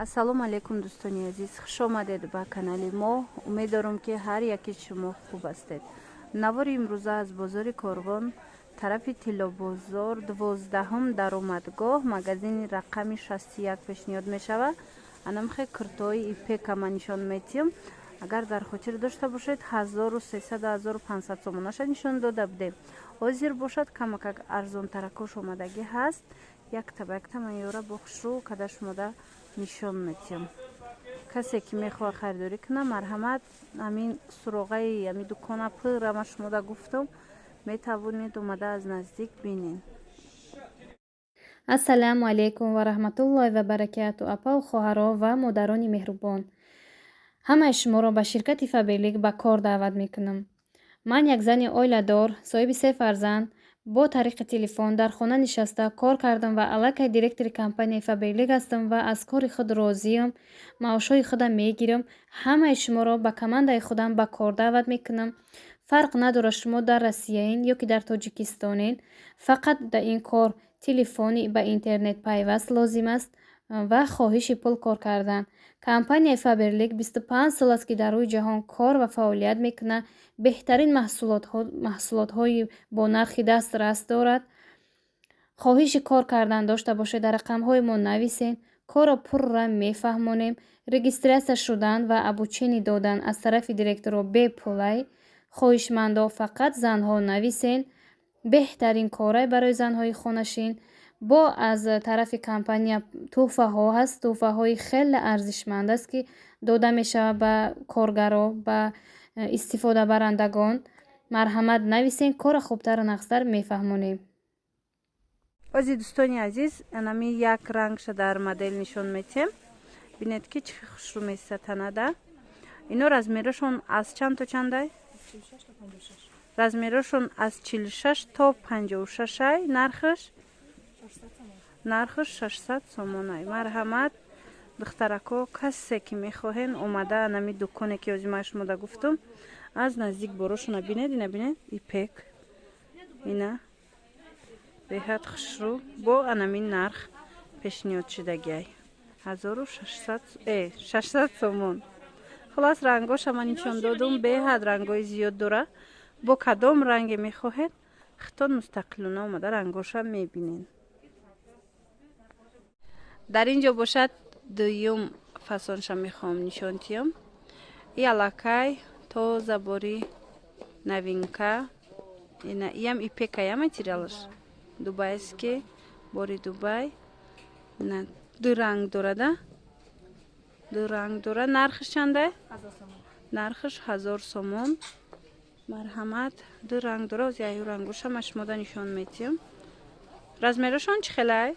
ассалому алайкум дӯстони азиз, хуш омадед ба канали мо. Умед дорам ки ҳар яки шумо хуб ҳастед. Навори имрӯза аз бозори Коргон, тарафи Тиллобозор, 12-ум даромадгоҳ, магазини рақами 61 пешниҳод мешавад. Анамхе куртои ипекама нишон метиҳам. Агар дар хотир дошта бошед 1300-1500 сомонаша нишон дода будем. ҳозир бошад камакак арзонтаракош омадагӣ ҳаст. Якта ба якта ман ёра бо хушрӯ када шумода нишон метиҳам. касе ки мехоҳад харидорӣ кунад, марҳамат, амин суроғаи амин дукона пурра ма шумода гуфтам, метавонед омада аз наздик бинед. ассалому алайкум ва раҳматуллоҳи ва баракату. Апа ва хоҳаро ва модарони меҳрубон, ҳамаи шуморо ба ширкати Фаберлик ба кор даъват мекунам. Ман як зани оиладор, соҳиби 3 фарзанд, бо тариқи телефон дар хона нишаста кор кардам ва аллакай директори компанияи Фаберлик ҳастам ва аз кори худ розиам, маошҳои худам мегирам. Ҳамаи шуморо ба командаи худам ба кор даъват мекунам. фарқ надорад шумо дар Россияин ё ки дар Тоҷикистонен. Фақат дар ин кор телефони ба интернет пайваст лозим аст ва хоҳиши пул кор кардан. Компанияи Фаберлик 25 сол аст ки дар рӯи ҷаҳон кор ва фаъолият мекунад. беҳтарин маҳсулотҳои бо нархи дастрас дорад. хоҳиши кор кардан дошта бошед, дар рақамҳои мо нависен. корро пурра мефаҳмонем. регистратсия шудан ва обученӣ додан аз тарафи директоро бепулай. хоҳишмандо фақат занҳо нависен. беҳтарин корай барои занҳои хонашин. бо аз тарафи компания тӯҳфаҳо ҳаст. тӯҳфаҳои хеле арзишманд аст ки дода мешавад ба коргаро, ба истифодабарандагон. марҳамат, нависен, кора хубтару нақстар мефаҳмонем. ози дӯстони азиз, анами як рангша дар модел нишон метиҳам. бинед ки чӣ хушрӯ меса танада. ино размерашон аз чанд то чандай? размерашон аз 46 то 56 ай. нархш 600 сомонай. марҳамат, духтарако, касе ки мехоҳен омада анами дуконе ки ози ма шумода гуфтум аз наздик борошона бинед. ина бинед ипек, ина беҳад хушрӯ бо анамин нарх пешниҳод шудагиай 1600 сомон. хулос рангоша ман нишон додум. беҳад рангои зиёд дора. бо кадом ранге мехоҳед хитон мустақилона омада рангоша мебинед. дар ин ҷо бошад дуюм фасонша мехоҳам нишон диҳам. и аллакай тоза бори новинка. иам ипекая материалаш дубайский, бори дубай. ду ранг дорада. ду ранг дора. нархш чандай? нархш 1000 сомон. марҳамат, ду ранг дора. ози аю рангоша ма шумода нишон метиҳам. размерашон чӣ хелай?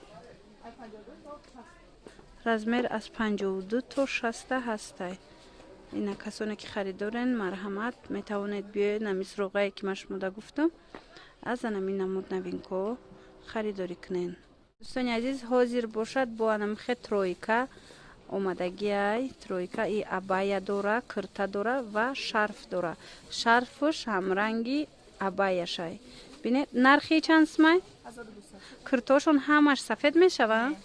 размер аз 52 то 60 ҳастай. ина касоне ки харидорен, марҳамат, метавонед биёед нами суроғае ки ма шумода гуфтам аз анамин намуд новинко харидорӣ кунен. дӯстони азиз, ҳозир бошад бо анамихе тройка омадагиай. тройка и абая дора, курта дора ва шарф дора. шарфш ҳамранги абаяшай. бинед нархи чанд смай? 1200. куртошон ҳамаш сафед мешавад?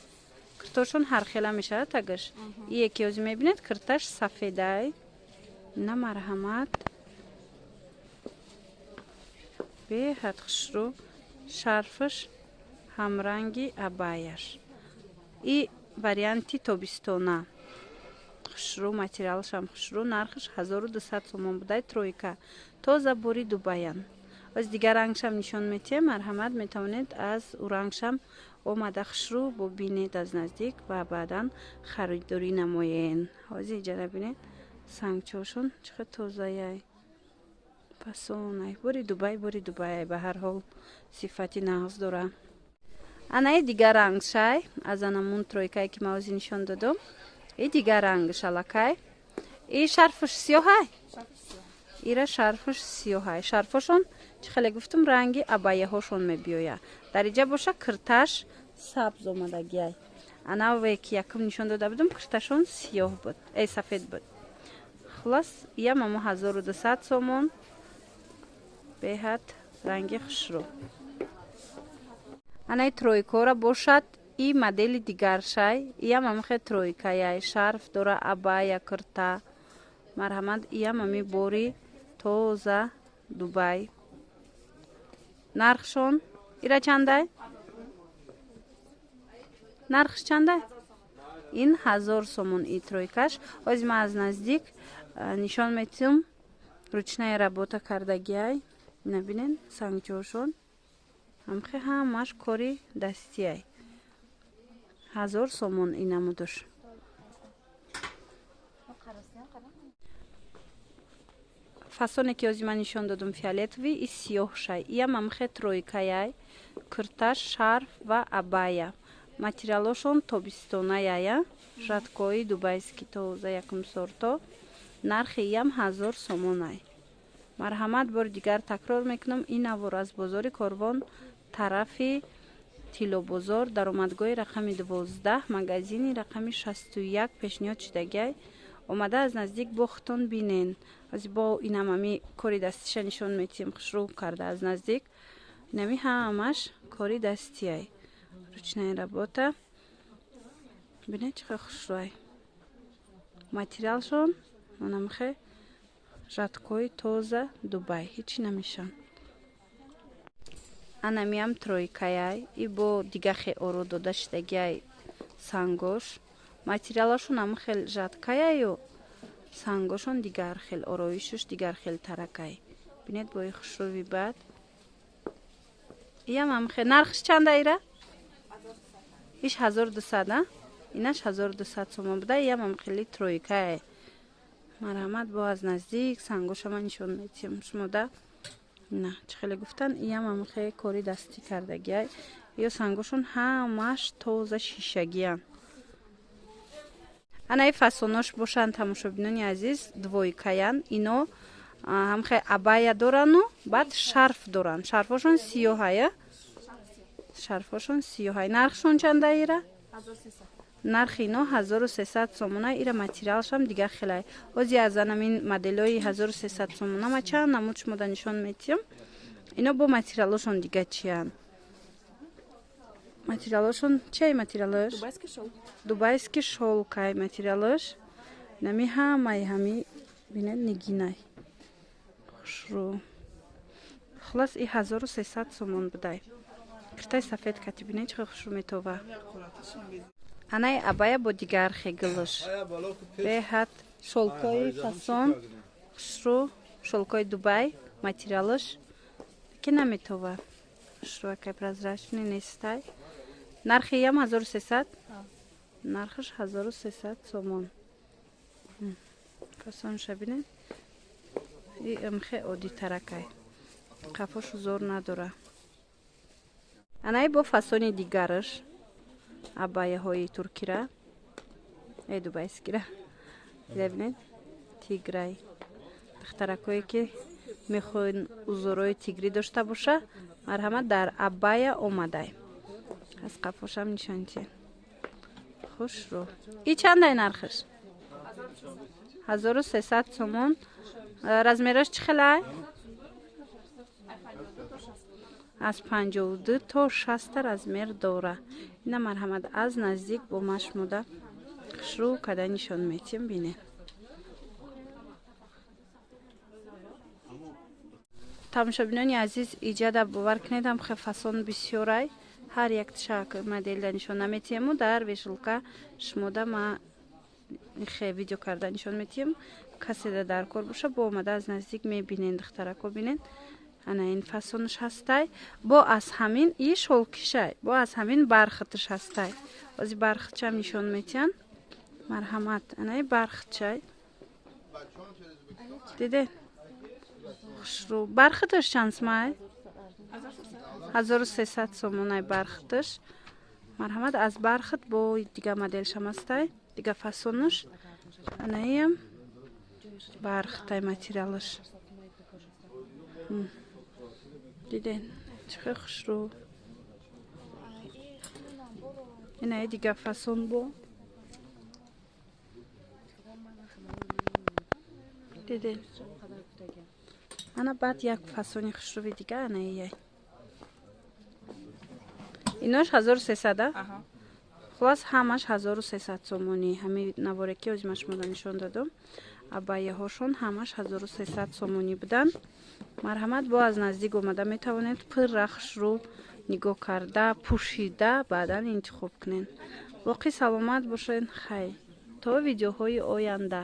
куртошон ҳархела мешавад тагаш. ие ки ози мебинед курташ сафедай. на марҳамат, беҳад хушрӯ. шарфш ҳамранги абаяш. и варианти тобистона. хушрӯ, материалшам хушрӯ. нархш 1200 сомон будай. тройка тоза бори дубаян. оз дигар рангшам нишон метиҳам. марҳамат, метавонед аз у рангшам омада хушрӯ бубинед аз наздик ва баъдан харидорӣ намоед. ҳозир иҷара бинед сангчошон чӣ қадр тозаяй, пасонай. бори дубай ба ҳар ҳол сифати нағз дора. анаи дигар рангшай аз анамун тройкае ки ма ози нишон додам. и дигар рангш аллакай. и шарфш сиёҳай. ира шарфш сиёҳай. шарфошон чӣ хеле гуфтум ранги абаяҳошон мебиёяд. дар иҷа боша курташ сабз омадагиай. анаве ки якум нишон дода будам курташон сиёҳ буд, сафед буд. хулос иям амо 1200 сомон. беҳад ранги хушрӯ. анаи тройкора бошад این مدل دیگر شای ایم هم خیلی ترویکایی شرف داره ابایا کرتا مرحمت ایم همی بوری توزه دوبای نرخشون ایره چنده؟ نرخش چنده؟ این 1000 سومون ای ترویکش از ما از نزدیک نشان میتیم رучная работа کردگی نبینین سنگجوشون همخی همش کاری دستی 1000 سومون این نمودش فاسونی که از من نشان دادم فیالتوی ای سیاه شای ایم همخی ترویکایی کرتاش شرف و ابایا материалошон тобистоная жаткои дубайский тоза якум сорто нархи ям 1000 сомонай марҳамат бори дигар такрор мекунам ин авор аз бозори корвон тарафи тилобозор даромадгоҳи рақами 12 магазини рақами 61 пешниҳод шудагай омада аз наздик бо хутон бинен аз бо инам ҳами кори дастиша нишон метиҳем хушрӯ карда аз наздик инами ҳамаш кори дастияй ручная работа. Бинед чӣ хушрӯй. Материалшон монамхе жаткои тоза Дубай. Ҳичи намешан. Анамиам тройкаяй и бо дигахе оро дода шудагиай сангош. Материалашон ам хел жаткаяю сангошон дигар хел ороишуш дигар хел таракай. Бинед бо и хушрӯви бад. Иям ам хе нархш чанда ира? Иш 1200, да? Инаш 1200 сомон буда, иям ам хели тройкае. Марҳамат бо аз наздик сангошама нишон метиҳам шумода. На, чӣ хеле гуфтан, иям ам хе кори дастӣ кардагиай. Ё сангошон ҳамаш тоза шишагиян. Анаи фасонош бошанд тамошобинони азиз, двойкаян. Ино ҳам хе абая дорану, баъд шарф доранд. Шарфошон сиёҳая. Шарфошон сиёҳай. Нархшон чанда ира? 1300. Нархи ино 1300 сомона. Ира материалшам дигар хелай. Ози аз анамин моделои 1300 сомона ма чанд намуд шумода нишон метиҳам. Ино бо материалошон дига чиян? Материалошон чай материалаш? Дубайский шелк. Дубайский шелкай материалаш. Нами ҳамаи ҳами бинед нигинай. Хушрӯ. Хулас и 1300 сомон будай. Киртай сафед кати бинед чӣ хушрӯ метова. Анаи абая бо дигар хегилаш. Беҳад шелкои фасон. Хушрӯ. Шелкои Дубай материалаш. Ки наметова. Хушрӯ акай прозрачный нестай. Нархи ям 1300? Нархаш 1300 сомон. Фасонша бинед. И амхе оди таракай. Қафошу зор надора. Анаи бо фасони дигараш. Абаяҳои туркира. Дубайскира. Бинед. Тиграй. Духтаракое ки мехоҳин узорои тигрӣ дошта боша. Марҳамат дар абая омадай. Аз қафошам нишон тиҳ. Хушрӯ. И чандай нархаш? 1300 сомон. Размераш чӣ хелай? аз 52 то 60 размер дора. Ина марҳамат аз наздик бо машмуда хушрӯ када нишон метиҳам бинед. тамошобинони азиз иҷада бовар кунедам хе фасон бисёрай. ҳар як шак моделда нишон наметиҳаму дар вешилка шумода ма хе видео карда нишон метиҳам. Каседа дар кор боша бо омада аз наздик мебинен духтарако бинен. Ана ин фасонш ҳастай. Бо аз ҳамин и шолкишай. Бо аз ҳамин бархатш ҳастай. Ози бархатчам нишон метиҳан. Марҳамат. Ана и бархатчай. Диде? Хушрӯ. Бархатш чансмай? 1300 сомонай бархатш. Марҳамат аз бархат бо дига моделшам ҳастай. Дига фасонш. Ана иям бархатай материалш. Диден, чӣ хушрӯ. Ина дига фасон бо. Диден. Ана баъд як фасони хушрӯви дига ана ияй. Инош 1300, да? خلاص ҳамаш 1300 сомонӣ. ҳамин наворе ки озима шумода нишон дадам, абайяҳошон ҳамаш 1300 сомонӣ буданд. марҳамат, бо аз наздик омада метавонед пурра хушрӯ нигоҳ карда, пӯшида баъдан интихоб кунед. боқӣ саломат бошед. Хай, то видеоҳои оянда.